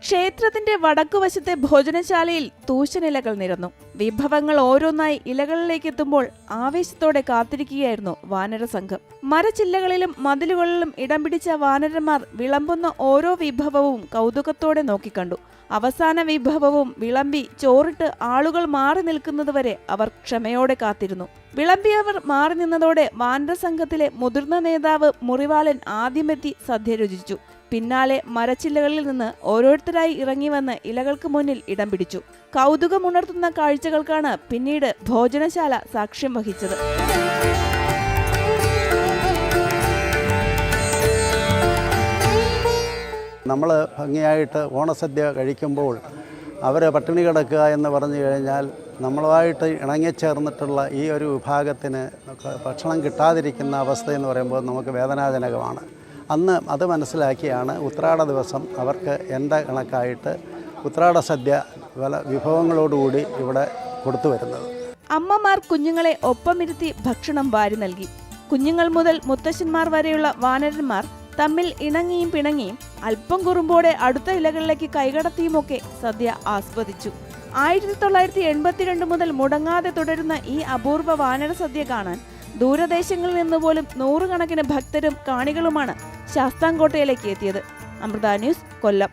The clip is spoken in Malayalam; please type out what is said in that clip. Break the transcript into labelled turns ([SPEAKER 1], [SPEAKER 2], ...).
[SPEAKER 1] ക്ഷേത്രത്തിന്റെ വടക്കുവശത്തെ ഭോജനശാലയിൽ തൂശനിലകൾ നിരന്നു. വിഭവങ്ങൾ ഓരോന്നായി ഇലകളിലേക്ക് എത്തുമ്പോൾ ആവേശത്തോടെ കാത്തിരിക്കുകയായിരുന്നു വാനരസംഘം. മരച്ചില്ലകളിലും മതിലുകളിലും ഇടം പിടിച്ച വാനരന്മാർ വിളമ്പുന്ന ഓരോ വിഭവവും കൗതുകത്തോടെ നോക്കിക്കണ്ടു. അവസാന വിഭവവും വിളമ്പി ചോറിട്ട് ആളുകൾ മാറി നിൽക്കുന്നതുവരെ അവർ ക്ഷമയോടെ കാത്തിരുന്നു. വിളമ്പിയവർ മാറി നിന്നതോടെ വാനരസംഘത്തിലെ മുതിർന്ന നേതാവ് മുറിവാലൻ ആദ്യമെത്തി സദ്യ രുചിച്ചു. പിന്നാലെ മരച്ചില്ലകളിൽ നിന്ന് ഓരോരുത്തരായി ഇറങ്ങി വന്ന് ഇലകൾക്ക് മുന്നിൽ ഇടം പിടിച്ചു. കൗതുകമുണർത്തുന്ന കാഴ്ചകൾക്കാണ് പിന്നീട് ഭോജനശാല സാക്ഷ്യം വഹിച്ചത്.
[SPEAKER 2] നമ്മൾ ഭംഗിയായിട്ട് ഓണസദ്യ കഴിക്കുമ്പോൾ അവർ പട്ടിണി കിടക്കുക എന്ന് പറഞ്ഞു കഴിഞ്ഞാൽ നമ്മളുമായിട്ട് ഇണങ്ങിച്ചേർന്നിട്ടുള്ള ഈ ഒരു വിഭാഗത്തിന് ഭക്ഷണം കിട്ടാതിരിക്കുന്ന അവസ്ഥയെന്ന് പറയുമ്പോൾ നമുക്ക് വേദനാജനകമാണ്. അന്ന് അത് മനസ്സിലാക്കിയാണ് ഉത്രാട ദിവസം അവർക്ക് എൻ്റെ കണക്കായിട്ട് ഉത്രാട സദ്യ പല വിഭവങ്ങളോടുകൂടി ഇവിടെ കൊടുത്തു വരുന്നത്.
[SPEAKER 1] അമ്മമാർ കുഞ്ഞുങ്ങളെ ഒപ്പമിരുത്തി ഭക്ഷണം വാരി നൽകി. കുഞ്ഞുങ്ങൾ മുതൽ മുത്തശ്ശന്മാർ വരെയുള്ള വാനരന്മാർ തമ്മിൽ ഇണങ്ങിയും പിണങ്ങിയും അല്പം കുറുമ്പോടെ അടുത്ത ഇലകളിലേക്ക് കൈകടത്തിയുമൊക്കെ സദ്യ ആസ്വദിച്ചു. 1982 മുതൽ മുടങ്ങാതെ തുടരുന്ന ഈ അപൂർവ വാനര സദ്യ കാണാൻ ദൂരദേശങ്ങളിൽ നിന്നുപോലും നൂറുകണക്കിന് ഭക്തരും കാണികളുമാണ് ശാസ്താംകോട്ടയിലേക്ക് എത്തിയത്. അമൃത ന്യൂസ്, കൊല്ലം.